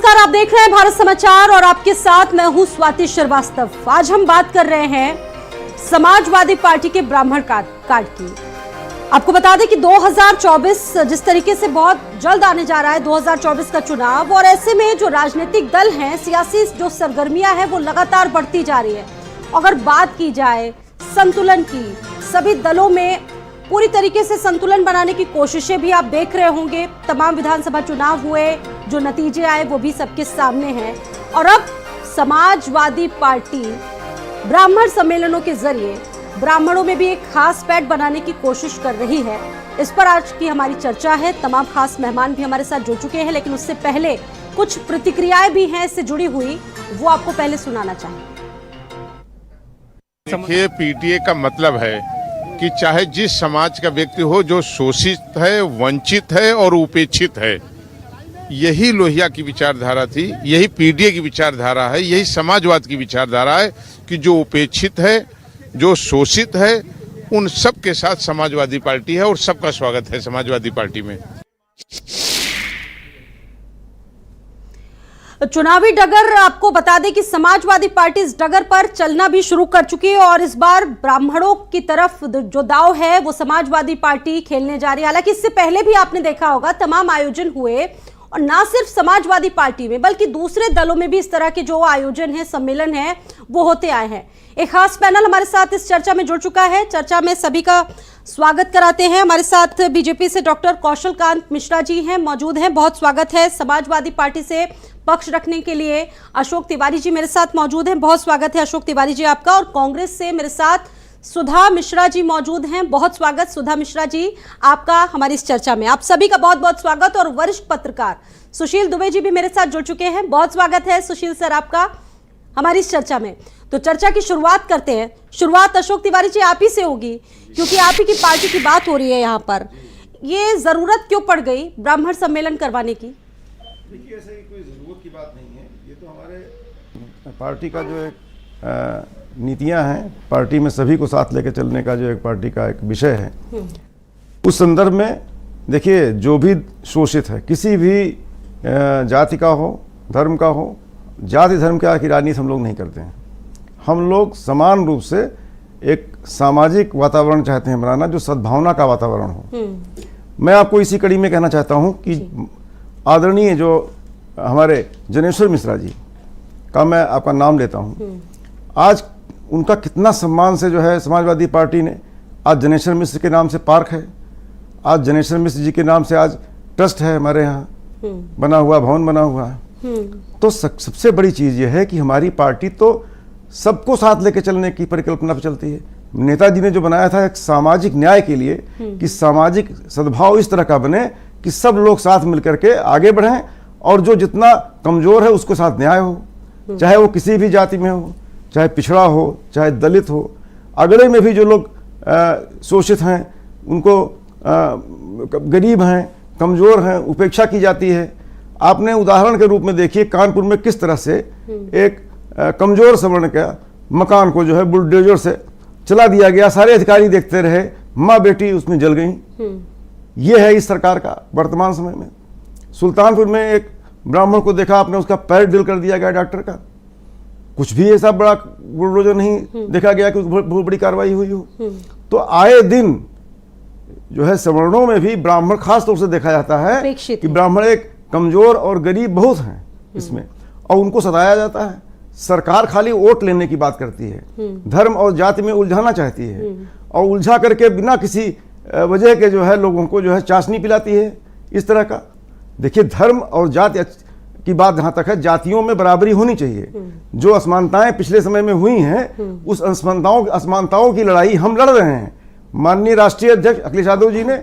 नमस्कार, आप देख रहे हैं भारत समाचार और आपके साथ मैं हूं स्वाति श्रीवास्तव। आज हम बात कर रहे हैं समाजवादी पार्टी के ब्राह्मण कार्ड की। आपको बता दें कि 2024 जिस तरीके से बहुत जल्द आने जा रहा है 2024 का चुनाव, और ऐसे में जो राजनीतिक दल हैं, सियासी जो सरगर्मियां हैं वो लगातार बढ़ती जा रही है। अगर बात की जाए संतुलन की, सभी दलों में पूरी तरीके से संतुलन बनाने की कोशिशें भी आप देख रहे होंगे। तमाम विधानसभा चुनाव हुए, जो नतीजे आए वो भी सबके सामने हैं। और अब समाजवादी पार्टी ब्राह्मण सम्मेलनों के जरिए ब्राह्मणों में भी एक खास पैठ बनाने की कोशिश कर रही है। इस पर आज की हमारी चर्चा है। तमाम खास मेहमान भी हमारे साथ जुड़ चुके हैं, लेकिन उससे पहले कुछ प्रतिक्रियाएं भी हैं इससे जुड़ी हुई, वो आपको पहले सुनाना चाहेंगे। देखिए, पीटीए का मतलब है कि चाहे जिस समाज का व्यक्ति हो जो शोषित है, वंचित है और उपेक्षित है, यही लोहिया की विचारधारा थी, यही पीटीए की विचारधारा है, यही समाजवाद की विचारधारा है कि जो उपेक्षित है, जो शोषित है, उन सब के साथ समाजवादी पार्टी है और सबका स्वागत है समाजवादी पार्टी में। चुनावी डगर, आपको बता दें कि समाजवादी पार्टी इस डगर पर चलना भी शुरू कर चुकी है और इस बार ब्राह्मणों की तरफ जो दाव है वो समाजवादी पार्टी खेलने जा रही है। हालांकि इससे पहले भी आपने देखा होगा तमाम आयोजन हुए, और ना सिर्फ समाजवादी पार्टी में बल्कि दूसरे दलों में भी इस तरह के जो आयोजन है, सम्मेलन है, वो होते आए हैं। एक खास पैनल हमारे साथ इस चर्चा में जुड़ चुका है। चर्चा में सभी का स्वागत कराते हैं। हमारे साथ बीजेपी से डॉक्टर कौशल कांत मिश्रा जी हैं, मौजूद हैं, बहुत स्वागत है। समाजवादी पार्टी से पक्ष रखने के लिए अशोक तिवारी जी मेरे साथ मौजूद हैं, बहुत स्वागत है अशोक तिवारी जी आपका। और कांग्रेस से मेरे साथ सुधा मिश्रा जी मौजूद हैं, बहुत स्वागत सुधा मिश्रा जी आपका हमारी इस चर्चा में। आप सभी का बहुत बहुत स्वागत। और वरिष्ठ पत्रकार सुशील दुबे जी भी मेरे साथ जुड़ चुके हैं, बहुत स्वागत है सुशील सर आपका हमारी इस चर्चा में। तो चर्चा की शुरुआत करते हैं। शुरुआत अशोक तिवारी जी आप ही से होगी, क्योंकि आप ही की पार्टी की बात हो रही है यहाँ पर। ये जरूरत क्यों पड़ गई ब्राह्मण सम्मेलन करवाने की? देखिए, ऐसे कोई ज़रूरत की बात नहीं है। ये तो हमारे पार्टी का जो एक नीतियां हैं, पार्टी में सभी को साथ लेकर चलने का जो एक पार्टी का एक विषय है, उस संदर्भ में देखिए, जो भी शोषित है, किसी भी जाति का हो, धर्म का हो, जाति धर्म का की राजनीति हम लोग नहीं करते हैं। हम लोग समान रूप से एक सामाजिक वातावरण चाहते हैं बनाना जो सद्भावना का वातावरण हो। मैं आपको इसी कड़ी में कहना चाहता हूँ कि आदरणीय जो हमारे जनेश्वर मिश्रा जी का मैं आपका नाम लेता हूँ, आज उनका कितना सम्मान से जो है समाजवादी पार्टी ने, आज जनेश्वर मिश्र के नाम से पार्क है, आज जनेश्वर मिश्र जी के नाम से आज ट्रस्ट है, हमारे यहाँ बना हुआ भवन बना हुआ है। तो सबसे बड़ी चीज़ यह है कि हमारी पार्टी तो सबको साथ लेकर चलने की परिकल्पना पर चलती है। नेताजी ने जो बनाया था एक सामाजिक न्याय के लिए, कि सामाजिक सद्भाव इस तरह का बने कि सब लोग साथ मिलकर के आगे बढ़ें और जो जितना कमजोर है उसको साथ न्याय हो, चाहे वो किसी भी जाति में हो, चाहे पिछड़ा हो, चाहे दलित हो, अगड़े में भी जो लोग शोषित हैं, उनको गरीब हैं, कमजोर हैं, उपेक्षा की जाती है। आपने उदाहरण के रूप में देखिए कानपुर में किस तरह से एक कमजोर सवर्ण का मकान को जो है बुलडोजर से चला दिया गया, सारे अधिकारी देखते रहे, माँ बेटी उसमें जल गई। ये है इस सरकार का वर्तमान समय में। सुल्तानपुर में एक ब्राह्मण को देखा आपने, उसका पैर ड्रिल कर दिया गया डॉक्टर का। कुछ भी ऐसा बड़ा बुलडोजर नहीं देखा गया कि बहुत बड़ी कार्रवाई हुई हो। तो आए दिन जो है सवर्णों में भी ब्राह्मण खास तौर से देखा जाता है कि ब्राह्मण एक कमजोर और गरीब बहुत हैं इसमें, और उनको सताया जाता है। सरकार खाली वोट लेने की बात करती है, धर्म और जाति में उलझाना चाहती है, और उलझा करके बिना किसी वजह के जो है लोगों को जो है चाशनी पिलाती है इस तरह का। देखिए, धर्म और जाति की बात जहाँ तक है, जातियों में बराबरी होनी चाहिए। जो असमानताएं पिछले समय में हुई हैं, उस असमानताओं की लड़ाई हम लड़ रहे हैं। माननीय राष्ट्रीय अध्यक्ष अखिलेश यादव जी ने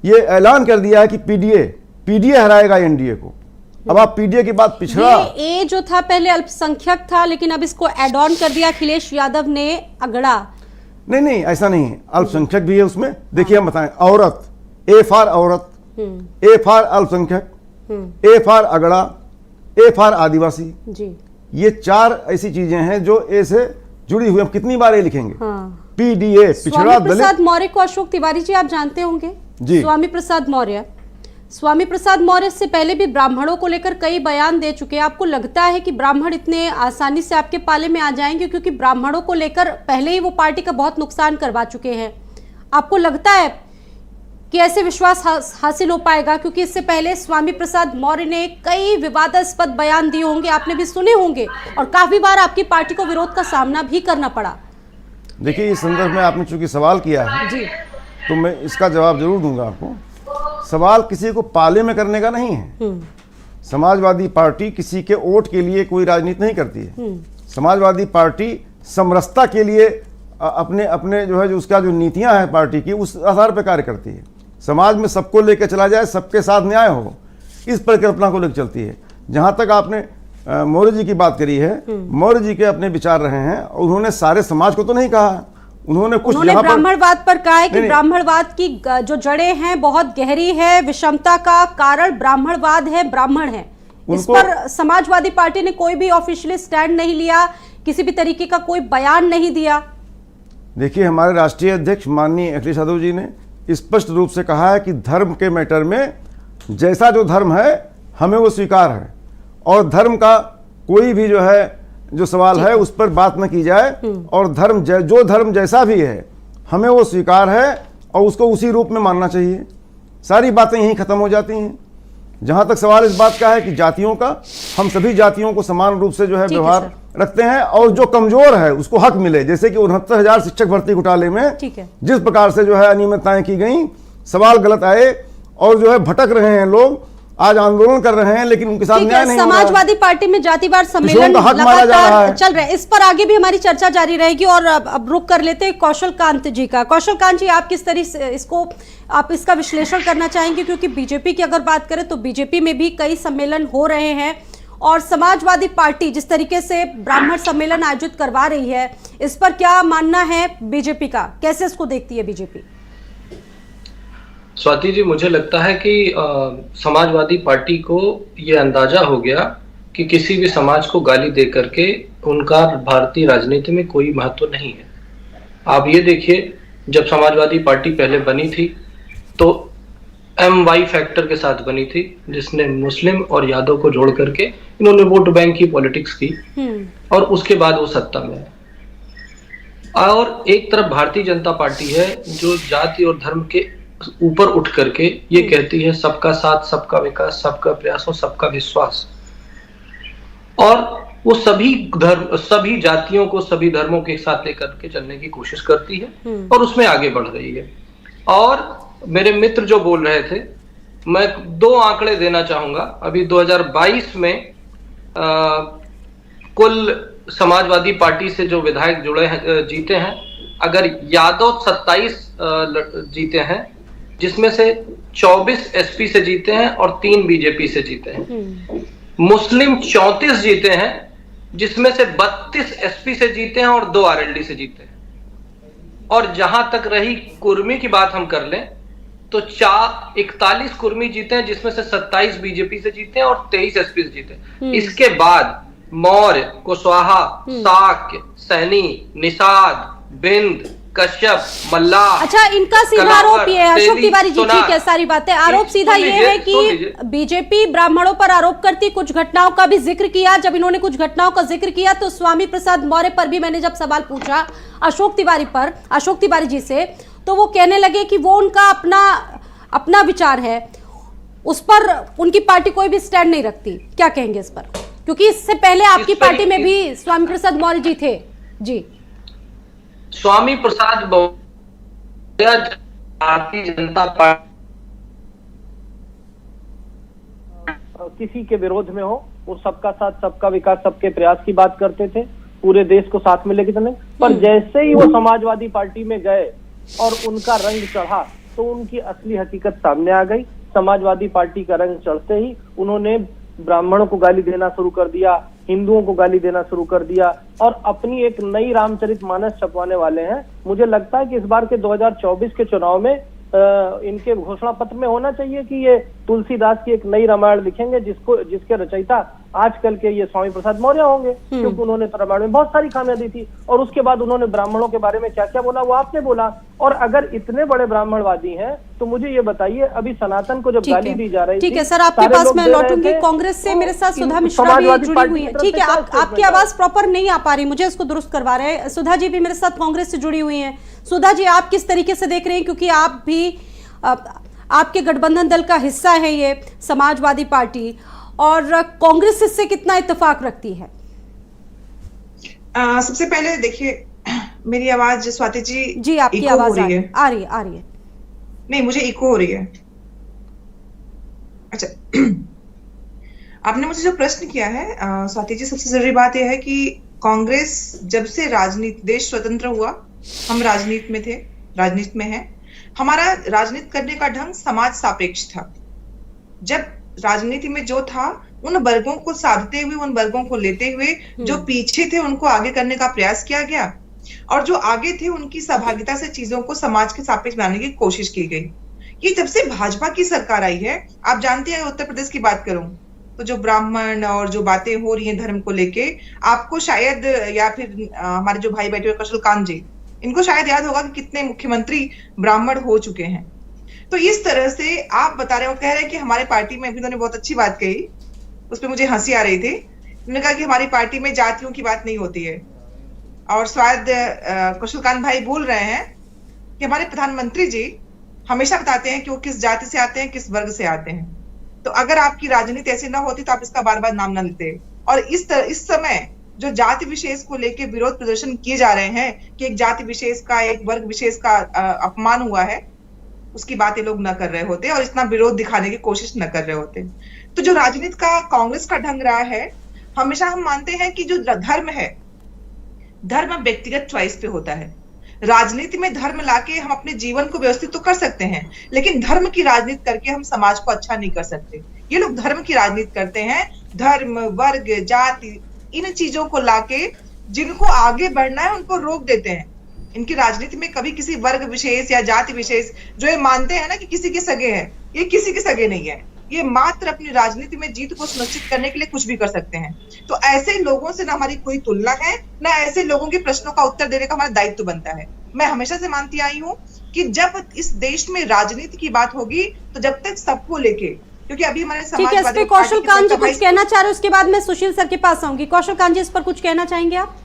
ये ऐलान कर दिया है कि पीडीए हराएगा एनडीए को। अब आप पीडीए की बात, पिछड़ा ये जो था पहले अल्पसंख्यक था, लेकिन अब इसको एड ऑन कर दिया अखिलेश यादव ने, अगड़ा। नहीं, ऐसा नहीं है, अल्पसंख्यक भी है उसमें। देखिए, हम बताएं, औरत, ए फॉर औरत, ए फॉर अल्पसंख्यक, ए फॉर अगड़ा, ए फॉर आदिवासी जी। ये चार ऐसी चीजें हैं जो ए से जुड़ी हुई। हम कितनी बार ये लिखेंगे? पीडीए, पिछड़ा, दलित। प्रसाद मौर्य को अशोक तिवारी जी आप जानते होंगे जी, स्वामी प्रसाद मौर्य स्वामी प्रसाद मौर्य से पहले भी ब्राह्मणों को लेकर कई बयान दे चुके हैं। आपको लगता है कि ब्राह्मण इतने आसानी से आपके पाले में आ जाएंगे, क्योंकि ब्राह्मणों को लेकर पहले ही वो पार्टी का बहुत नुकसान करवा चुके हैं? आपको लगता है कि ऐसे विश्वास हासिल हो पाएगा? क्योंकि इससे पहले स्वामी प्रसाद मौर्य ने कई विवादास्पद बयान दिए होंगे, आपने भी सुने होंगे, और काफी बार आपकी पार्टी को विरोध का सामना भी करना पड़ा। देखिए, इस संदर्भ में आपने चूंकि सवाल किया है जी, तो मैं इसका जवाब जरूर दूंगा आपको। सवाल किसी को पाले में करने का नहीं है। समाजवादी पार्टी किसी के वोट के लिए कोई राजनीति नहीं करती है। समाजवादी पार्टी समरसता के लिए अपने अपने जो है जो उसका जो नीतियां हैं पार्टी की, उस आधार पर कार्य करती है। समाज में सबको लेकर चला जाए, सबके साथ न्याय हो, इस परिकल्पना को लेकर चलती है। जहां तक आपने मौर्य जी की बात करी है, मौर्य जी के अपने विचार रहे हैं। उन्होंने सारे समाज को तो नहीं कहा, उन्होंने ब्राह्मणवाद पर कहा है कि ब्राह्मणवाद की जो जड़ें हैं बहुत गहरी है, विषमता का कारण ब्राह्मणवाद है, ब्राह्मण है। इस पर समाजवादी पार्टी ने कोई भी ऑफिशियली स्टैंड नहीं लिया, किसी भी तरीके का कोई बयान नहीं दिया। देखिए, हमारे राष्ट्रीय अध्यक्ष माननीय अखिलेश यादव जी ने स्पष्ट रूप से कहा है कि धर्म के मैटर में जैसा जो धर्म है हमें वो स्वीकार है, और धर्म का कोई भी जो है जो सवाल है उस पर बात न की जाए, और धर्म जो धर्म जैसा भी है हमें वो स्वीकार है और उसको उसी रूप में मानना चाहिए। सारी बातें यहीं खत्म हो जाती हैं। जहां तक सवाल इस बात का है कि जातियों का, हम सभी जातियों को समान रूप से जो है व्यवहार रखते हैं, और जो कमजोर है उसको हक मिले। जैसे कि 69,000 शिक्षक भर्ती घोटाले में जिस प्रकार से जो है अनियमितताएं की गई, सवाल गलत आए और जो है भटक रहे हैं लोग, आज आंदोलन कर रहे हैं, लेकिन उनके साथ न्याय नहीं हो रहा है। समाजवादी पार्टी में जातिवार सम्मेलन लगातार चल रहे हैं, इस पर आगे भी हमारी चर्चा जारी रहेगी। और अब रुक कर लेते हैं कौशल कांत जी का। कौशल कांत जी, आप किस तरह से इसका विश्लेषण करना चाहेंगे? क्योंकि बीजेपी की अगर बात करें तो बीजेपी में भी कई सम्मेलन हो रहे हैं, और समाजवादी पार्टी जिस तरीके से ब्राह्मण सम्मेलन आयोजित करवा रही है, इस पर क्या मानना है बीजेपी का? कैसे इसको देखती है बीजेपी? स्वाति जी, मुझे लगता है कि समाजवादी पार्टी को यह अंदाजा हो गया कि किसी भी समाज को गाली दे करके उनका भारतीय राजनीति में कोई महत्व नहीं है। आप ये देखिए, जब समाजवादी पार्टी पहले बनी थी तो MY फैक्टर के साथ बनी थी, जिसने मुस्लिम और यादव को जोड़ करके इन्होंने वोट बैंक की पॉलिटिक्स की, और उसके बाद वो सत्ता में है। और एक तरफ भारतीय जनता पार्टी है जो जाति और धर्म के ऊपर उठ करके ये कहती है सबका साथ, सबका विकास, सबका प्रयास और सबका विश्वास, और वो सभी जातियों को, सभी धर्मों के साथ लेकर के चलने की कोशिश करती है और उसमें आगे बढ़ रही है। और मेरे मित्र जो बोल रहे थे, मैं 2 आंकड़े देना चाहूंगा। अभी 2022 में कुल समाजवादी पार्टी से जो विधायक जुड़े हैं, जीते हैं, अगर यादव 27 जीते हैं, जिसमें से 24 SP से जीते हैं और 3 बीजेपी से जीते हैं। मुस्लिम 34 जीते हैं, जिसमें से 32 SP से जीते हैं और 2 RLD से जीते हैं। और जहां तक रही कुर्मी की बात हम कर लें तो 41 कुर्मी जीते हैं, जिसमें से 27 बीजेपी से जीते हैं और 23 SP से जीते हैं। इसके बाद मौर्य, कुशवाहा, साक्य, सैनी, निषाद, बिंद, कश्यप, मल्लाह। अच्छा, इनका सीधा आरोप ये है, अशोक तिवारी जी, ठीक है, सारी बातें, आरोप सीधा ये है कि बीजेपी ब्राह्मणों पर आरोप करती। कुछ घटनाओं का भी जिक्र किया, जब इन्होंने कुछ घटनाओं का जिक्र किया तो स्वामी प्रसाद मौर्य पर भी मैंने जब सवाल पूछा अशोक तिवारी जी से, तो वो कहने लगे कि वो उनका अपना विचार है, उस पर उनकी पार्टी कोई भी स्टैंड नहीं रखती। क्या कहेंगे इस पर? क्योंकि इससे पहले आपकी पार्टी में भी स्वामी प्रसाद मौर्य जी थे। जी, स्वामी प्रसाद मौर्य भारतीय जनता पार्टी किसी के विरोध में हो, वो सबका साथ, सबका विकास, सबके प्रयास की बात करते थे, पूरे देश को साथ में लेके चले। पर जैसे ही वो समाजवादी पार्टी में गए और उनका रंग चढ़ा तो उनकी असली हकीकत सामने आ गई। समाजवादी पार्टी का रंग चढ़ते ही उन्होंने ब्राह्मणों को गाली देना शुरू कर दिया, हिंदुओं को गाली देना शुरू कर दिया, और अपनी एक नई रामचरितमानस छपवाने वाले हैं। मुझे लगता है कि इस बार के 2024 के चुनाव में इनके घोषणा पत्र में होना चाहिए कि ये तुलसीदास की एक नई रामायण लिखेंगे, जिसके रचयिता आजकल के ये स्वामी प्रसाद मौर्य होंगे, क्योंकि उन्होंने तो रामायण में बहुत सारी खामियां दी थी। और उसके बाद उन्होंने ब्राह्मणों के बारे में क्या क्या बोला वो आपने बोला। और अगर इतने बड़े ब्राह्मणवादी हैं तो मुझे ये बताइए, अभी सनातन को जब गाली दी जा रही थी, ठीक है सर, आपके पास मैं लौटूंगी। कांग्रेस से मेरे साथ सुधा मिश्रा भी जुड़ी हुई है। ठीक है, आपकी आवाज प्रॉपर नहीं आ पा रही, मुझे इसको दुरुस्त करवा रहे हैं। सुधा जी भी मेरे साथ कांग्रेस से जुड़ी हुई है। सुधा जी, आप किस तरीके से देख रहे हैं, क्योंकि आप भी आपके गठबंधन दल का हिस्सा है ये समाजवादी पार्टी, और कांग्रेस इससे कितना इत्तेफाक रखती है? सबसे पहले देखिए, मेरी आवाज स्वाति जी आपकी आवाज आ रही है। नहीं, मुझे इको हो रही है। अच्छा, आपने मुझे जो प्रश्न किया है स्वाति जी, सबसे जरूरी बात यह है कि कांग्रेस जब से राजनीति, देश स्वतंत्र हुआ, हम राजनीति में थे, राजनीति में है। हमारा राजनीति करने का ढंग समाज सापेक्ष था। जब राजनीति में जो था, उन वर्गों को साधते हुए, उन वर्गों को लेते हुए, जो पीछे थे उनको आगे करने का प्रयास किया गया, और जो आगे थे उनकी सहभागिता से चीजों को समाज के सापेक्ष बनाने की कोशिश की गई। ये जब से भाजपा की सरकार आई है, आप जानते हैं, उत्तर प्रदेश की बात करूं तो जो ब्राह्मण और जो बातें हो रही हैं धर्म को लेके, आपको शायद, या फिर हमारे जो भाई बैठे हुए कौशल कांत जी, इनको शायद याद होगा कि कितने मुख्यमंत्री ब्राह्मण हो चुके हैं। तो इस तरह से आप बता रहे हो, कह रहे हैं कि हमारे पार्टी में, अभी उन्होंने बहुत अच्छी बात कही, उस पर मुझे हंसी आ रही थी। उन्होंने कहा कि हमारी पार्टी में जातियों की बात नहीं होती है, और शायद कौशलकांत भाई भूल रहे हैं कि हमारे प्रधानमंत्री जी हमेशा बताते हैं कि वो किस जाति से आते हैं, किस वर्ग से आते हैं। तो अगर आपकी राजनीति ऐसी ना होती तो आप इसका बार बार नाम ना लेते। और इस समय जो जाति विशेष को लेकर विरोध प्रदर्शन किए जा रहे हैं कि एक जाति विशेष का, एक वर्ग विशेष का अपमान हुआ है, उसकी बातें लोग न कर रहे होते और इतना विरोध दिखाने की कोशिश न कर रहे होते। तो जो राजनीति का कांग्रेस का ढंग रहा है, हमेशा हम मानते हैं कि जो धर्म है, धर्म व्यक्तिगत चॉइस पे होता है। राजनीति में धर्म लाके हम अपने जीवन को व्यवस्थित तो कर सकते हैं, लेकिन धर्म की राजनीति करके हम समाज को अच्छा नहीं कर सकते। ये लोग धर्म की राजनीति करते हैं, धर्म, वर्ग, जाति, इन चीजों को लाके जिनको आगे बढ़ना है उनको रोक देते हैं। इनकी राजनीति में कभी किसी वर्ग विशेष या जाति विशेष, जो ये मानते हैं ना कि किसी के सगे हैं, ये किसी के सगे नहीं है। ये मात्र अपनी राजनीति में जीत को सुनिश्चित करने के लिए कुछ भी कर सकते हैं। तो ऐसे लोगों से ना हमारी कोई तुलना है, ना ऐसे लोगों के प्रश्नों का उत्तर देने का हमारा दायित्व बनता है। मैं हमेशा से मानती आई हूँ कि जब इस देश में राजनीति की बात होगी तो जब तक सबको लेके, क्योंकि अभी हमारे समाजवादी कौशल कांत जी कुछ कहना चाह रहे हैं, उसके बाद मैं सुशील सर के पास आऊंगी। कौशल कांत जी, इस पर कुछ कहना चाहेंगे आप?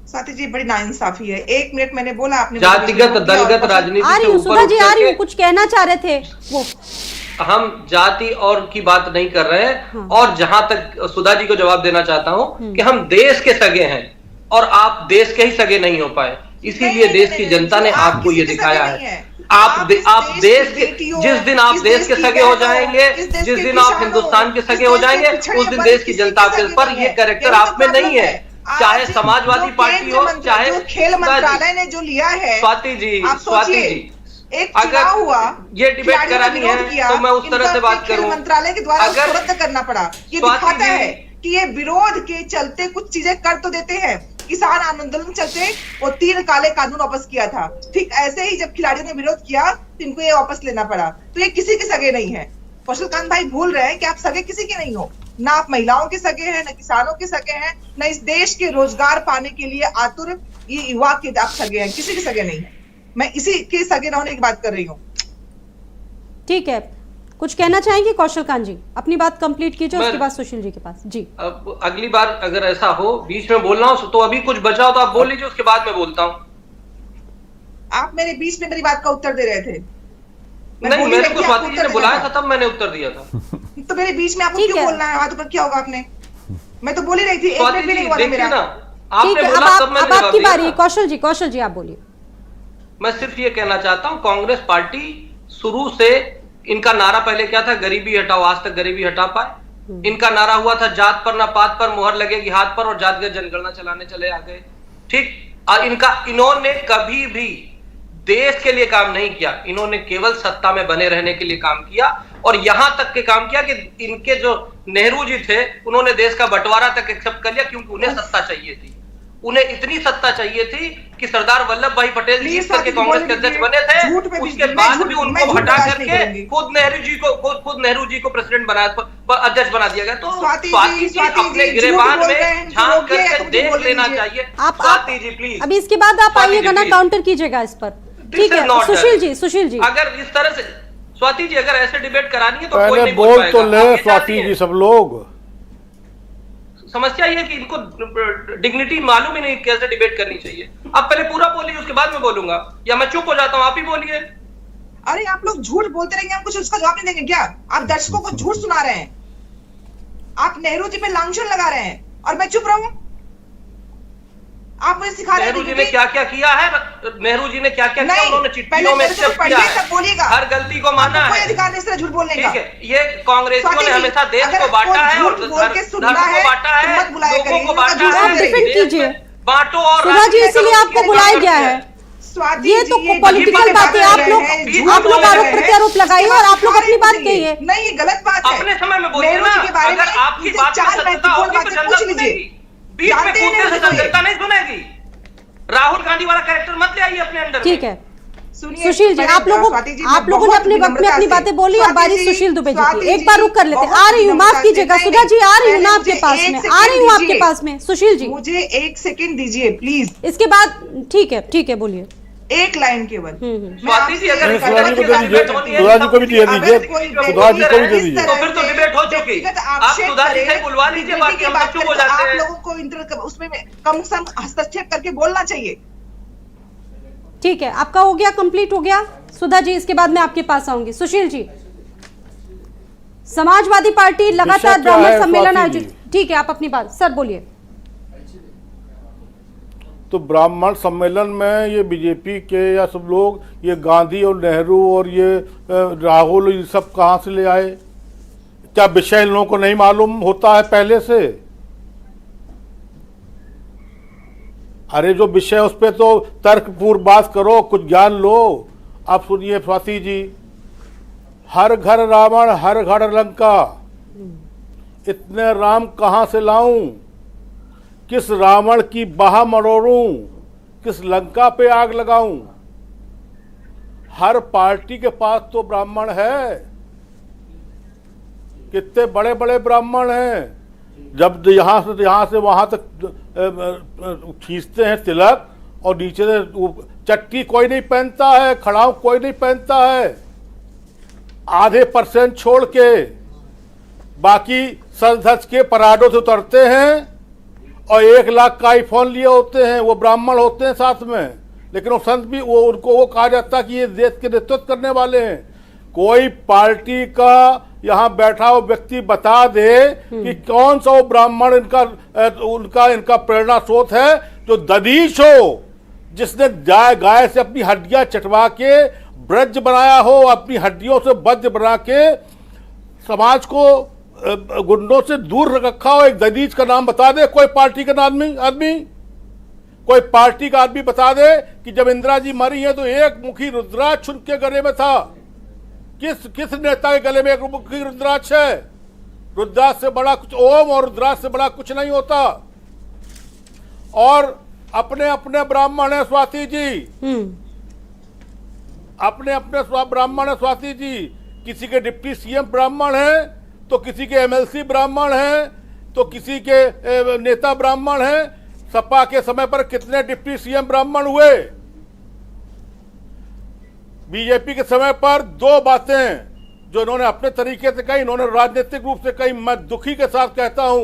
स्वाति जी, बड़ी नाइंसाफी है। 1 मिनट मैंने बोला, आपने जातिगत दलगत राजनीति आ रही हूँ सुधा जी, आ रही हूँ, कुछ कहना चाह रहे थे वो। हम जाति और की बात नहीं कर रहे हैं। और जहां तक सुधा जी को जवाब देना चाहता हूं कि हम देश के सगे हैं और आप देश के ही सगे नहीं हो पाए, इसीलिए देश की जनता ने आपको ये दिखाया है। आप देश के, जिस दिन आप देश के सगे हो जाएंगे, जिस दिन आप हिंदुस्तान के सगे हो जाएंगे, उस दिन देश की जनता के ऊपर ये कैरेक्टर आप में नहीं है। चाहे समाजवादी पार्टी हो, चाहे खेल मंत्रालय ने जो लिया है, स्वाति जी, एक चुनाव हुआ, ये डिबेट करानी है तो मैं उस तरह से बात करूं। मंत्रालय के द्वारा उसको रद्द करना पड़ा। ये दिखाता है कि ये विरोध के चलते कुछ चीजें कर तो देते हैं। किसान आंदोलन चलते वो 3 काले कानून वापस किया था, ठीक ऐसे ही जब खिलाड़ियों ने विरोध किया तो इनको ये वापस लेना पड़ा। तो ये किसी के सगे नहीं है। कौशलकांत भाई भूल रहे हैं कि आप सगे किसी के नहीं हो, ना आप महिलाओं के सगे हैं, ना किसानों के सगे हैं, ना इस देश के रोजगार पाने के लिए आतुर ये युवा के आप सगे हैं, किसी के सगे नहीं है। मैं इसी के सगे न होने की बात कर रही हूँ। ठीक है, कुछ कहना चाहेंगे कौशल कांत जी? अपनी बात कंप्लीट कीजिए, उसके बाद सुशील जी के पास। जी, अब अगली बार अगर ऐसा हो बीच में बोलना हो तो अभी कुछ बचा हो तो आप बोल लीजिए, उसके बाद मैं बोलता हूँ। आप मेरे बीच में मेरी बात का उत्तर दे रहे थे। नहीं, मेरे को स्वाति जी ने बुलाया था तब मैंने उत्तर दिया था। तो मेरे बीच में आपको क्यों बोलना है? हाथ ऊपर क्या होगा आपने? मैं तो बोल ही रही थी, 1 मिनट भी नहीं हुआ मेरा। ठीक है, अब आपकी बारी है। कौशल जी आप बोलिए। मैं सिर्फ ये कहना चाहता हूँ, कांग्रेस पार्टी शुरू से, इनका नारा पहले क्या था? गरीबी हटाओ, आज तक गरीबी हटा पाए। इनका नारा हुआ था जात पर ना पात पर मोहर लगेगी हाथ पर, और जातगत जनगणना चलाने चले आ गए। ठीक, इन्होंने कभी भी देश के लिए काम नहीं किया, इन्होंने केवल सत्ता में बने रहने के लिए काम किया। और यहां तक के काम किया कि इनके जो नेहरू जी थे, उन्होंने देश का बंटवारा तक एक्सेप्ट कर लिया क्योंकि उन्हें सत्ता चाहिए थी। उन्हें इतनी सत्ता चाहिए थी कि सरदार वल्लभ भाई पटेल जीत करके कांग्रेस के अध्यक्ष बने थे, उसके बाद भी उनको हटा करके खुद नेहरू जी को प्रेसिडेंट अध्यक्ष बना दिया गया। तो स्वाति जी अपने गिरेबान में झांक करके देख लेना चाहिए। स्वाति जी प्लीज, अभी इसके बाद आप आइएगा ना, काउंटर कीजिएगा इस पर। ठीक है सुशील जी अगर इस तरह से स्वाति जी अगर ऐसे डिबेट करानी है तो कोई पहले नहीं बोल पाएगा। तो ले स्वाति जी सब लोग। समस्या ये है कि इनको डिग्निटी मालूम ही नहीं कैसे डिबेट करनी चाहिए। अब पहले पूरा बोलिए, उसके बाद मैं बोलूंगा, या मैं चुप हो जाता हूं, आप ही बोलिए। अरे आप लोग झूठ बोलते रहेंगे, हम कुछ उसका जवाब नहीं देंगे क्या? आप दर्शकों को झूठ सुना रहे हैं, आप नेहरू जी पे लांछन लगा रहे हैं और मैं चुप रहूं? आप मुझे सिखा रहे हैं नेहरू जी ने क्या क्या किया है, नेहरू जी ने क्या क्या किया, उन्होंने चिट्ठियों में एक्सेप्ट किया है, बोलिएगा, हर गलती को माना है। कोई अधिकार नहीं इस तरह झूठ बोलने का। ठीक है, ये कांग्रेसियों ने हमेशा देश को बांटा है और धर्म को बांटा है, लोगों को बांटा है। डिफेंड कीजिए बांटो और सुधा जी, इसीलिए आपको बुलाया गया है। ये तो पॉलिटिकल बातें आप लोग आरोप प्रत्यारोप लगाइए और आप लोग अपनी बात कहिए। नहीं, ये गलत बात है। अपने समय में बोलिए ना, अगर आपकी बात में सत्यता होगी तो जनता सुनेगी, बीच में कूदने से जनता नहीं सुनेगी। राहुल गांधी वाला कैरेक्टर मत ले आइए अपने अंदर। ठीक है सुशील जी, आप लोगों ने अपने वक्त में अपनी बातें बोली और बारी सुशील दुबे जी की। एक बार रुक कर लेते, आ रही हूँ, माफ कीजिएगा सुधा जी, आ रही हूँ ना आपके पास में, आ रही हूँ आपके पास में। सुशील जी मुझे 1 सेकंड दीजिए प्लीज। इसके बाद ठीक है बोलिए। एक लाइन केवल। स्वाति जी अगर सुधा जी को भी दे दीजिए, सुधा जी को भी दे दीजिए। तो फिर तो डिबेट हो चुकी। आप सुधा जी से बुलवा लीजिए, बाकी हम चुप हो जाते हैं। आप लोगों को उसमें कम से कम हस्तक्षेप करके बोलना चाहिए। ठीक है, आपका हो गया, कंप्लीट हो गया सुधा जी। इसके बाद मैं आपके पास आऊंगी। सुशील जी, समाजवादी पार्टी लगातार ब्राह्मण सम्मेलन आयोजित, ठीक है आप अपनी बात सर बोलिए। तो ब्राह्मण सम्मेलन में ये बीजेपी के या सब लोग, ये गांधी और नेहरू और ये राहुल, ये सब कहाँ से ले आए? क्या विषय इन लोगों को नहीं मालूम होता है पहले से? अरे जो विषय उस पर तो तर्कपूर्ण बात करो, कुछ ज्ञान लो। आप सुनिए स्वाति जी, हर घर रावण हर घर लंका, इतने राम कहाँ से लाऊं? किस रावण की बाह मरोड़ूं? किस लंका पे आग लगाऊं? हर पार्टी के पास तो ब्राह्मण है, कितने बड़े बड़े ब्राह्मण हैं। जब यहाँ से वहां तक खींचते हैं तिलक, और नीचे से चट्टी कोई नहीं पहनता है, खड़ाऊ कोई नहीं पहनता है, आधे % छोड़ के बाकी सज धज के पराडों से उतरते हैं और 1 लाख का आईफोन लिए होते हैं। वो ब्राह्मण होते हैं साथ में, लेकिन वो संत भी, वो उनको वो कहा जाता है कि ये देश के नेतृत्व करने वाले हैं। कोई पार्टी का यहाँ बैठा हुआ व्यक्ति बता दे कि कौन सा वो ब्राह्मण इनका प्रेरणा स्रोत है जो दधीच हो, जिसने गाय से अपनी हड्डियां चटवा के ब्रज बनाया हो, अपनी हड्डियों से वज्र बना के समाज को गुंडों से दूर रखा हो। एक दधीच का नाम बता दे कोई पार्टी का आदमी, कोई पार्टी का आदमी बता दे कि जब इंदिरा जी मरी है तो एक मुखी रुद्राक्ष उनके गले में था। किस नेता के गले में एक मुखी रुद्राक्ष है? रुद्राक्ष से बड़ा कुछ, ओम और रुद्राक्ष से बड़ा कुछ नहीं होता। और अपने अपने ब्राह्मण है स्वाति जी, अपने अपने ब्राह्मण है स्वाति जी। किसी के डिप्टी सीएम ब्राह्मण है, तो किसी के एमएलसी ब्राह्मण है, तो किसी के नेता ब्राह्मण है। सपा के समय पर कितने डिप्टी सीएम ब्राह्मण हुए? बीजेपी के समय पर 2 बातें जो इन्होंने अपने तरीके से कही, इन्होंने राजनीतिक रूप से कही, मैं दुखी के साथ कहता हूं।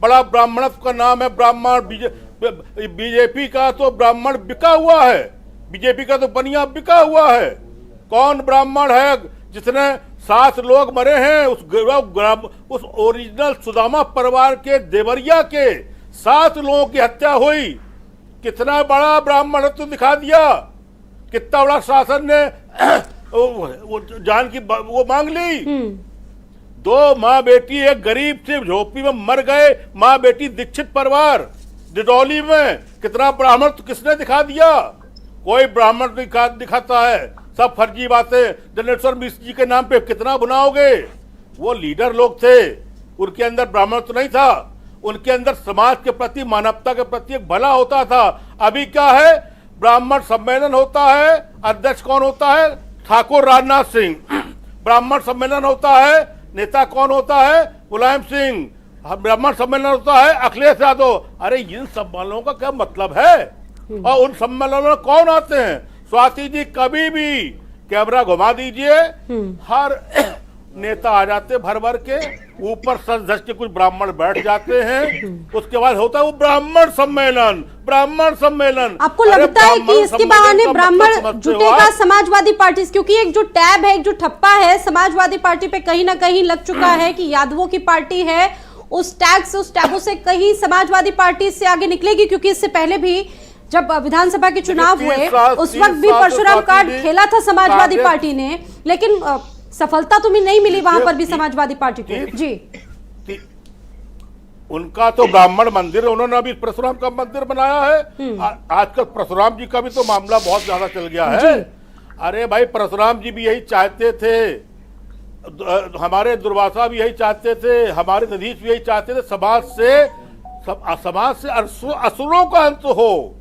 बड़ा ब्राह्मणत्व का नाम है ब्राह्मण। बीजेपी का तो ब्राह्मण बिका हुआ है, बीजेपी का तो बनिया बिका हुआ है। कौन ब्राह्मण है जिसने 7 लोग मरे हैं? उस ओरिजिनल सुदामा परिवार के देवरिया के 7 लोगों की हत्या हुई। कितना बड़ा ब्राह्मणत्व दिखा दिया, कितना बड़ा शासन ने वो जान की वो मांग ली। 2 माँ बेटी एक गरीब से झोपड़ी में मर गए, माँ बेटी दीक्षित परिवार डिडौली में। कितना ब्राह्मण तो किसने दिखा दिया? कोई ब्राह्मण दिखाता है, सब फर्जी बातें। जनेश्वर मिश्र जी के नाम पे कितना बनाओगे? वो लीडर लोग थे, उनके अंदर ब्राह्मण तो नहीं था। उनके अंदर समाज के प्रति, मानवता के प्रति एक भला होता था। अभी क्या है, ब्राह्मण सम्मेलन होता है, अध्यक्ष कौन होता है, ठाकुर राजनाथ सिंह। ब्राह्मण सम्मेलन होता है, नेता कौन होता है, मुलायम सिंह। ब्राह्मण सम्मेलन होता है, अखिलेश यादव। अरे इन सम्मेलनों का क्या मतलब है? और उन सम्मेलनों में कौन आते हैं? स्वाति जी, कभी भी कैमरा घुमा दीजिए, हर नेता आ जाते भर भर के, ऊपर सज धज के कुछ ब्राह्मण बैठ जाते हैं, उसके बाद होता है वो ब्राह्मण सम्मेलन, ब्राह्मण सम्मेलन। आपको लगता है कि इसके बहाने ब्राह्मण जुटेगा समाजवादी पार्टी? क्योंकि एक जो टैब है, एक जो ठप्पा है समाजवादी पार्टी पे कहीं ना कहीं लग चुका है कि यादवों की पार्टी है, उस टैग से, उस टैबों से कहीं समाजवादी पार्टी इससे आगे निकलेगी। क्योंकि इससे पहले भी जब विधानसभा के चुनाव हुए उस वक्त भी परशुराम कार्ड खेला था समाजवादी पार्टी ने, लेकिन सफलता तुम्हें नहीं मिली वहां पर भी समाजवादी पार्टी को। जी, उनका तो ब्राह्मण मंदिर, उन्होंने अभी परशुराम का मंदिर बनाया है। आजकल परशुराम जी का भी तो मामला बहुत ज्यादा चल गया है। अरे भाई, परशुराम जी भी यही चाहते थे, हमारे दुर्वासा भी यही चाहते थे, हमारे दधीच भी यही चाहते थे, समाज से असुरों का अंत हो।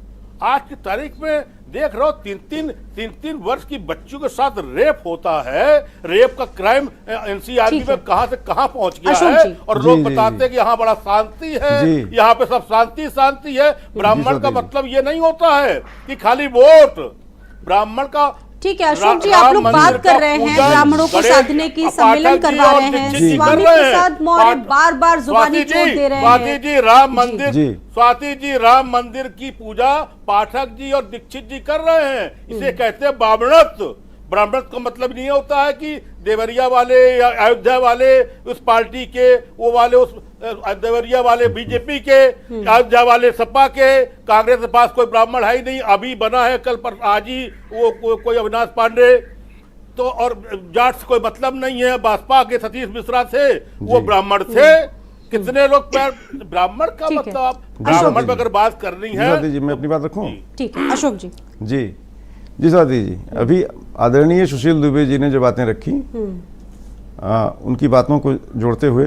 आज की तारीख में देख रहे हो, तीन वर्ष की बच्चों के साथ रेप होता है। रेप का क्राइम एनसीआर में कहां से कहां पहुंच गया है, और लोग बताते हैं कि यहाँ बड़ा शांति है, यहाँ पे सब शांति शांति है। ब्राह्मण का मतलब ये नहीं होता है कि खाली वोट। ब्राह्मण का, ठीक है अशोक जी, आप लोग बात कर रहे हैं ब्राह्मणों को साधने की, सम्मेलन करवा रहे हैं, स्वामी प्रसाद मौर्य बार बार जुबानी चोट दे रहे हैं। स्वाति जी, राम मंदिर, स्वाति जी, राम मंदिर की पूजा पाठक जी और दीक्षित जी कर रहे हैं। इसे कहते हैं ब्राह्मणत्व। ब्राह्मणत्व का मतलब नहीं होता है कि देवरिया वाले या अयोध्या वाले उस पार्टी के, वो वाले उस देवरिया वाले बीजेपी के, अयोध्या वाले सपा के, कांग्रेस के पास कोई ब्राह्मण है ही नहीं। अभी बना है कल पर आज ही वो कोई अविनाश पांडे, तो और जाट से कोई मतलब नहीं है। बसपा के सतीश मिश्रा थे, वो ब्राह्मण थे। कितने लोग ब्राह्मण का मतलब, ब्राह्मण पर अगर बात करनी है, मैं अपनी बात रखूं? ठीक है अशोक जी। जी स्वाति जी, अभी आदरणीय सुशील दुबे जी ने जो बातें रखी, उनकी बातों को जोड़ते हुए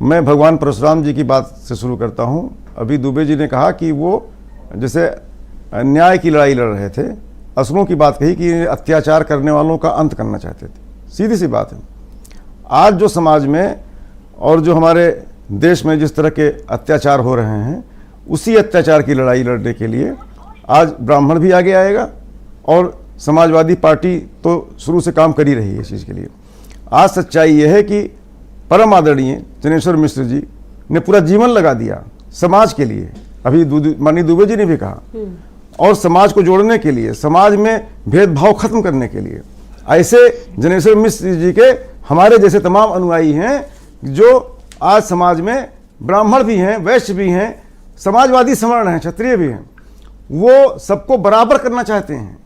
मैं भगवान परशुराम जी की बात से शुरू करता हूं। अभी दुबे जी ने कहा कि वो जैसे न्याय की लड़ाई लड़ रहे थे, असुरों की बात कही कि अत्याचार करने वालों का अंत करना चाहते थे। सीधी सी बात है, आज जो समाज में और जो हमारे देश में जिस तरह के अत्याचार हो रहे हैं, उसी अत्याचार की लड़ाई लड़ने के लिए आज ब्राह्मण भी आगे आएगा, और समाजवादी पार्टी तो शुरू से काम कर ही रही है इस चीज़ के लिए। आज सच्चाई यह है कि परम आदरणीय जनेश्वर मिश्र जी ने पूरा जीवन लगा दिया समाज के लिए, अभी माननीय दुबे जी ने भी कहा, और समाज को जोड़ने के लिए, समाज में भेदभाव खत्म करने के लिए। ऐसे जनेश्वर मिश्र जी के हमारे जैसे तमाम अनुयायी हैं जो आज समाज में ब्राह्मण भी हैं, वैश्य भी हैं, समाजवादी सवर्ण हैं, क्षत्रिय भी हैं। वो सबको बराबर करना चाहते हैं।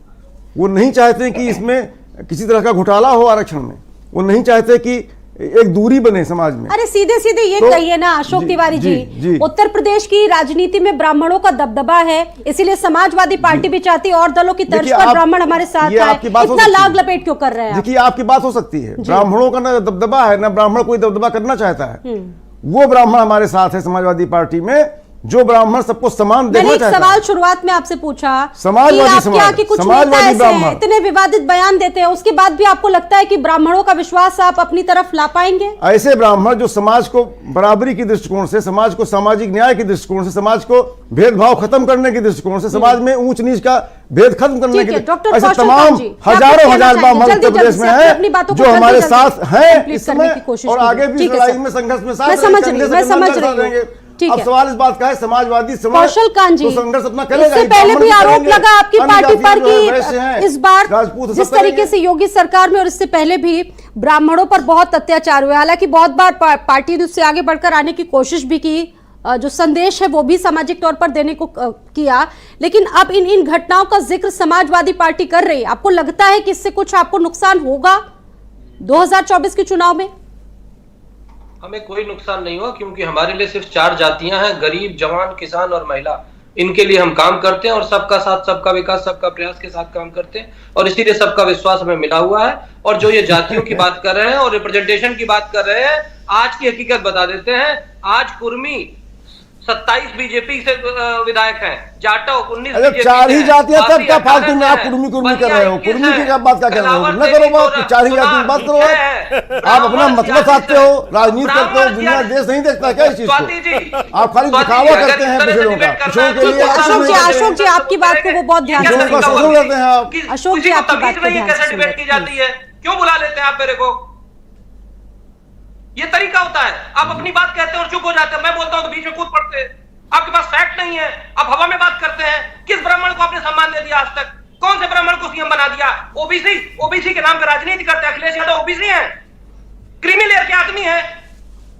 वो नहीं चाहते कि इसमें किसी तरह का घोटाला हो आरक्षण में। वो नहीं चाहते कि एक दूरी बने समाज में। अरे सीधे सीधे ये कहिए ना अशोक तिवारी जी, उत्तर प्रदेश की राजनीति में ब्राह्मणों का दबदबा है, इसीलिए समाजवादी पार्टी भी चाहती है और दलों की तर्ज पर ब्राह्मण हमारे साथ है। इतना लाग लपेट क्यों कर रहे हैं? देखिए, आपकी बात हो सकती है, ब्राह्मणों का ना दबदबा है, ना ब्राह्मण कोई दबदबा करना चाहता है। वो ब्राह्मण हमारे साथ है समाजवादी पार्टी में, जो ब्राह्मण सबको समान देखना चाहता है। सवाल शुरुआत में आपसे पूछा, समाजवादी ब्राह्मण इतने विवादित बयान देते हैं, उसके बाद भी आपको लगता है कि ब्राह्मणों का विश्वास आप अपनी तरफ ला पाएंगे? ऐसे ब्राह्मण जो समाज को बराबरी की दृष्टिकोण से, समाज को सामाजिक न्याय की दृष्टिकोण से, समाज को भेदभाव खत्म करने की दृष्टिकोण से, समाज में ऊंच नीच का भेद खत्म करने के, ऐसे तमाम हजारों हजार ब्राह्मण उत्तर प्रदेश में है जो हमारे साथ है इस समय, और आगे भी लड़ाई में, संघर्ष में साथ रहेंगे। अब सवाल इस बात का है, समाजवादी कौशल कांत जी, तो संघर्ष अपना करेगा। इससे पहले भी आरोप लगा आपकी पार्टी पर कि इस बार जिस तरीके से योगी सरकार में और इससे पहले भी ब्राह्मणों पर बहुत अत्याचार हुए, हालांकि बहुत बार पार्टी ने उससे आगे बढ़कर आने की कोशिश भी की, जो संदेश है वो भी सामाजिक तौर पर देने को किया, लेकिन अब इन घटनाओं का जिक्र समाजवादी पार्टी कर रही है। आपको लगता है कि इससे कुछ आपको नुकसान होगा 2024 के चुनाव में? हमें कोई नुकसान नहीं हुआ, क्योंकि हमारे लिए सिर्फ 4 जातियां हैं, गरीब, जवान, किसान और महिला। इनके लिए हम काम करते हैं और सबका साथ, सबका विकास, सबका प्रयास के साथ काम करते हैं, और इसीलिए सबका विश्वास हमें मिला हुआ है। और जो ये जातियों की बात कर रहे हैं और रिप्रेजेंटेशन की बात कर रहे हैं, आज की हकीकत बता देते हैं। आज कुर्मी 27 बीजेपी से विधायक हैं, जाटव 19 अरे बीजेपी चार ही से, जातियां, तब क्या बाकी फालतू में आप 18 कुर्मी है, कर रहे हो? बलिया कुर्मी की 21 क्या बात क्या कर रहे हो? कलावर न करो बात, 13, चार ही जाति की बात करो। आप अपना मतलब साधते हो, राजनीति करते हो, दुनिया देश नहीं देखता क्या इस चीज स्वाति जी, को? आप खाली स्वाति जी, दिखावा अगर करते हैं इस तरह से पिछड़ों का, डिबेट पिछड़ों के करना है, लिए तो अशोक जी, आपकी बात को वो बहुत ध्यान से पिछड़ों का शोषण करते हैं आप। अशोक जी, आपकी बात को ध्यान से कैसे सुन डिबेट की रहे हैं। जाती है? क्यों बुला लेते हैं आप मेरे को? ये तरीका होता है, आप अपनी बात कहते हैं और चुप हो जाते हैं, मैं बोलता हूं तो बीच में कूद पड़ते हैं। आपके पास फैक्ट नहीं है, आप हवा में बात करते हैं। किस ब्राह्मण को आपने सम्मान दे दिया आज तक? कौन से ब्राह्मण को सीएम बना दिया? ओबीसी, ओबीसी के नाम पर राजनीति करते हैं। अखिलेश यादव ओबीसी हैं, क्रीमी लेयर के आदमी हैं,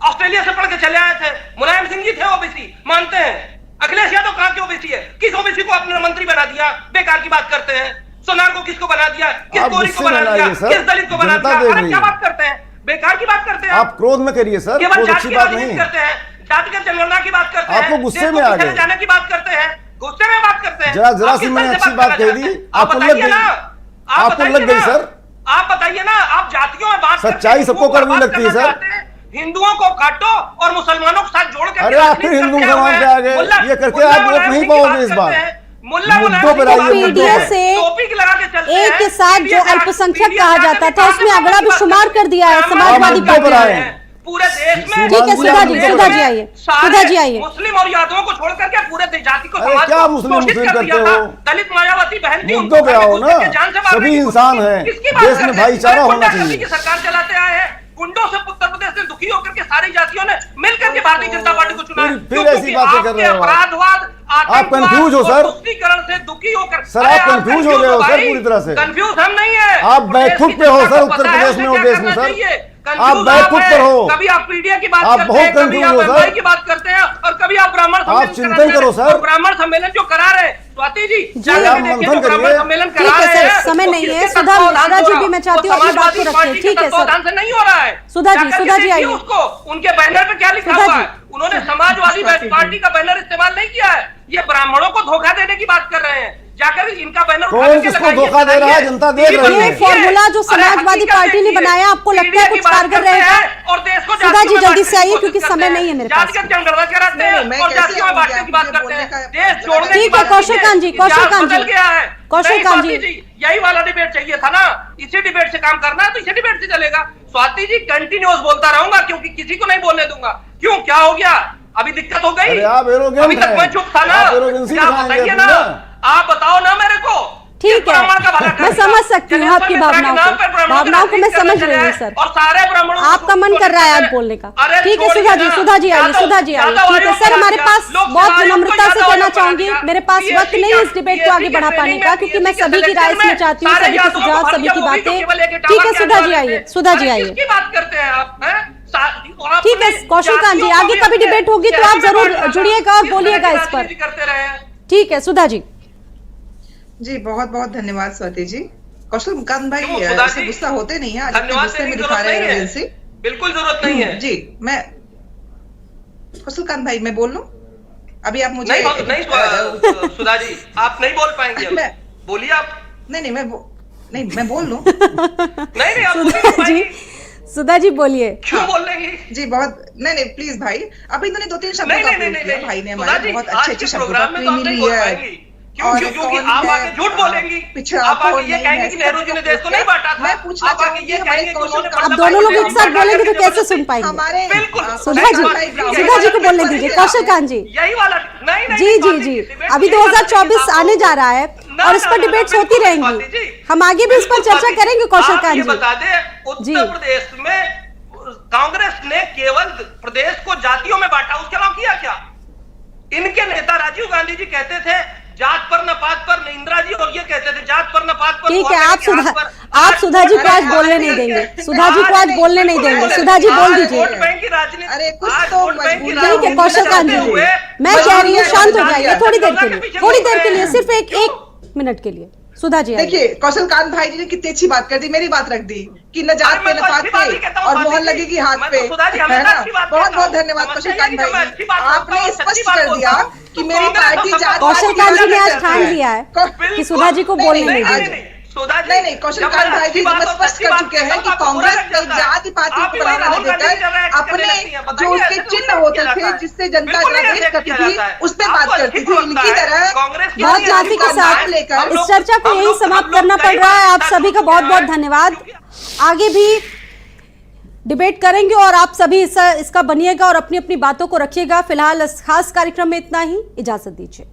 ऑस्ट्रेलिया से पढ़ के चले आए थे। मुलायम सिंह जी थे ओबीसी, मानते हैं। अखिलेश यादव कहां के ओबीसी है? किस ओबीसी को आपने मंत्री बना दिया? बेकार की बात करते हैं। सोनार को किसको बना दिया? किस आप कोरी को गुस्से में बना दिया? लाइए सर, किस दलित को बना जनता दिया? देख अरे रही क्या है। बात करते हैं? बेकार की बात करते हैं आप क्रोध में करिए सर, केवल क्रोध जात अच्छी की बात राजनीति नहीं करते है। हैं, जातिगत जनगणना की बात करते हैं, आपको गुस्से देश को में आ पीछे गए। ले जाने की बात करते हैं, गुस्से में बात करते हैं। जरा आप सी किस मैंने तरह से अच्छी बात करना कह चाहते दी, हैं? आपको लग बताइए गई। ना, आप आपको लग बताइए गई ना, सर। आप बताइए ना, आप जातियों में बात करके सच्चाई सबको हिंदुओं पर कड़वी बात लगती है करना सर। चाहते हैं। हिंदुओं को काटो और मुसलमानों के साथ जोड़ करके अरे आप फिर राजनीति हिंदू करते मुसलमान हुए के आगे मुल्ला- ये करके मुल्ला आप वोट मुलायम नहीं सिंह की पाओगे बात इस करते बार। हैं। मुल्ला मुद्दों मुलायम पर सिंह की आइए, बात मुद्दों पीडीए पर। से टोपी लगा के चलते एक हैं, के साथ जो पीडीए से अल्पसंख्यक पीडीए कहा से जाता आगे था, उसमें बात अगड़ा भी करते शुमार हैं। कर दिया है समाजवादी मुद्दों पर पार्टी आए। ने। पूरे देश में ठीक है, सुधा जी, सुधा जी आइए, सुधा जी आइए। मुस्लिम और यादवों को छोड़ करके पूरे जाति को अरे समाज क्या को मुस्लिम शोषित मुस्लिम कर दिया करते था। हो? दलित मायावती बहन थी, मुद्दों पे आओ ना, जान से मारने सभी की इंसान कोशिश की। हैं, किसकी बात देश कर में रहे हैं? भाईचारा अरे होना गुंडागर्दी चाहिए। की सरकार चलाते आए हैं, गुंडों से उत्तर प्रदेश से दुखी होकर के सारी जातियों ने मिलकर के भारतीय जनता पार्टी को चुना है। फिर क्यों? ऐसी क्योंकि बातें कर आपके रहे हो आप। अपराधवाद, आप कंफ्यूज हो सर। तुष्टीकरण से दुखी होकर। सर, अरे आप कंफ्यूज हो कंफ्यूज गए हो सर भाई। पूरी तरह से। कंफ्यूज हम नहीं है, आप बैकफुट पे हो सर, प्रदेश की उत्तर जनता को प्रदेश पता में है और उसे देश क्या में करना सर। चाहिए। आप कंफ्यूज बैकफुट हैं। पर हो। कभी आप पीडीए की बात आप करते बहुत हैं, कभी कंफ्यूज आप हो सर। एमआई की बात करते हैं और कभी आप ब्राह्मण सम्मेलन चिंतन कराते हैं। करो सर। और ब्राह्मण सम्मेलन जो करा रहे हैं, स्वाति जी जाकर आप के देखिए, मंथन जो ब्राह्मण करिए। सम्मेलन ठीक करा है रहे सर, हैं, समय वो नहीं है। किसके सुधा तत्वावधान जी हो भी रहा? मैं चाहती वो हूँ अपनी बात को समाजवादी रखें। पार्टी के ठीक है सर। तत्वावधान से नहीं हो रहा है। सुधा जी, जाकर के सुधा जी देखिए आइए। उसको, उनके बैनर पे क्या लिखा सुधा हुआ जी। है? उन्होंने समाजवादी पार्टी का बैनर इस्तेमाल नहीं किया है। ये ब्राह्मणों को धोखा देने की बात कर रहे हैं। जाकर इनका बैनर उठा कौन करके किसको लगाइए, धोखा दे रहा है? लगाइए। जनता देख रही ये है। फॉर्मूला जो अरे समाजवादी हकीकत पार्टी ने देखिए। बनाया, आपको लगता है मीडिया कुछ की बात कारगर करते रहेगा? हैं और देश को सुधा जी, जातियों में जल्दी बांटने से आइए, की क्योंकि कोशिश समय करते नहीं है हैं। मेरे पास। जातिगत जनगणना कराते हैं मैं और कैसे जातियों में आऊंगी? बांटने की बात आप करते मुझे हैं। बोलने का- देश जोड़ने की ठीक है, बात कौशल कीजिए। कांत जी, कौशल इतिहास कांत जी। बदल गया है। कौशल नहीं, कांत स्वाति जी। यही वाला डिबेट चाहिए था ना, इसी डिबेट से काम करना है तो इसी डिबेट से चलेगा। स्वाति जी कंटिन्यूअस बोलता रहूंगा क्योंकि किसी को नहीं बोलने दूंगा। क्यों, क्या हो गया? अभी दिक्कत हो गई? अरे आप एरोगेंट अभी तक हैं। मैं चुप था ना। आप एरोगेंसी क्या दिखाएंगे बताइए अपनी ना, ना। आप बताओ ना मेरे को। ठीक किस ब्राह्मण का भला है, कर मैं दिया? समझ सकती हूँ आपकी जनेश्वर मिश्रा के भावनाओं नाम को। पर ब्राह्मणों भावनाओं को मैं राजनीति समझ करने रही हूँ चले सर। और सारे ब्राह्मणों आपका मन कर रहा है आज बोलने का। अरे ठीक है छोड़िए सुधा जी, ना। सुधा जी आइए, यादव- सुधा जी आइए। यादव ठीक है आयोग सर, बना हमारे दिया। पास लोकसभा बहुत आयोग को विनम्रता से यादव कहना आयोग बना चाहूंगी, दिया। मेरे पास PSC वक्त नहीं है इस डिबेट को आगे बढ़ा पाने का, क्योंकि मैं सभी की राय सुनना चाहती हूँ, सभी के सुझाव, सभी की बातें। ठीक है सुधा जी आइए, सुधा जी आइए। किसकी बात करते हैं आप? ठीक है कौशल कांत जी, आगे कभी डिबेट होगी तो आप जरूर जुड़िएगा और बोलिएगा इस पर। करते रहे। ठीक है सुधा जी। जी बहुत बहुत धन्यवाद स्वाति जी। कौशल कांत भाई क्यों, सुधा ऐसे जी? गुस्सा होते नहीं है, आज अपने धन्यवाद गुस्से देने में की दिखा जरूरत रहे नहीं हैं है। एजेंसी। बिल्कुल जरूरत नहीं है। जी मैं कौशल कांत भाई मैं बोल लूं? अभी आप मुझे नहीं सुधा जी, आप नहीं बोल पाएंगे अब। मैं- बोलिए आप। नहीं मैं बोल लूं? नहीं आप बोल नहीं सुधा जी, पाएंगी। सुधा जी बोलिए। क्यों बोल लेंगी? जी बहुत नहीं प्लीज भाई, अभी इन्होंने 2-3 शब्दों नहीं का नहीं प्रयोग नहीं किया नहीं भाई ने, सुधा हमारे जी, बहुत आज अच्छे के अच्छे शब्दों का प्रोग्राम में तो आप क्रीमी नहीं बोल लेयर। पाएंगी। क्यों और क्योंकि कौन आप है, आगे झूठ बोलेंगी। पिछड़ा आप आगे कौन ये नहीं कहेंगे है, कि नेहरू जी ने देश को नहीं बांटा था। मैं पूछना आप आगे चाहूंगी ये हमारे कहेंगे कि कौशल उन्होंने कांत अब भाई दोनों लोग ने एक साथ बोलेंगे तो कैसे सुन पाएंगे? हमारे बिल्कुल। सुधा जी, सुधा जी को बोलने दीजिए। कौशल कांत जी, यही वाला नहीं नहीं जी जी जी, अभी 2024 आने जा रहा है और इस पर डिबेट्स होती रहेंगी। हम आगे भी इस पर चर्चा करेंगे कौशल कांत जी। बता दें जी। उत्तर प्रदेश में कांग्रेस ने केवल प्रदेश को जातियों में बांटा, उसके अलावा किया क्या? इनके नेता राजीव गांधी जी कहते थे जात पर न पात पर, इंदिरा जी और ये कहते थे जात पर न पात पर। ठीक है, आप सुधा जी को आज बोलने नहीं देंगे, सुधा जी को आज बोलने नहीं देंगे। सुधा जी बोल दीजिए। वोट बैंक की राजनीति, अरे कुछ आज तो वोट बैंक की मजबूरी ठीक है राजनीति कौशल कांत करते जी, हुए मैं कह रही हूँ शांत हो जाइए थोड़ी देर के लिए, पीछे थोड़ी लोग देर के हैं। लिए, सिर्फ एक मिनट के लिए। सुधा जी आइए। देखिए कौशल कांत भाई जी ने कितनी अच्छी बात कर दी, मेरी बात रख दी कि न जात पे न पात पे और मोहर लगेगी हाथ पे, है ना? बहुत बहुत धन्यवाद कौशल कांत भाई जी, आपने स्पष्ट कर दिया कि मेरी पार्टी जात कौशल कांत जी ने आज ठान लिया है कि सुधा जी को बोलने नहीं देंगे। नहीं कौशल विकास भाई जी स्पष्ट कर चुके हैं कि कांग्रेस एक जाति पाति को बढ़ावा नहीं देकर अपने जो उसके चिन्ह होते थे जिससे जनता जनादेश करती थी उस पर बात करती थी। इनकी तरह बहुत माफी के साथ लेकर इस चर्चा को यही समाप्त करना पड़ रहा है। आप सभी का बहुत बहुत धन्यवाद। आगे भी डिबेट करेंगे और आप सभी इसका बनिएगा और अपनी अपनी बातों को रखिएगा। फिलहाल इस खास कार्यक्रम में इतना ही, इजाजत दीजिए।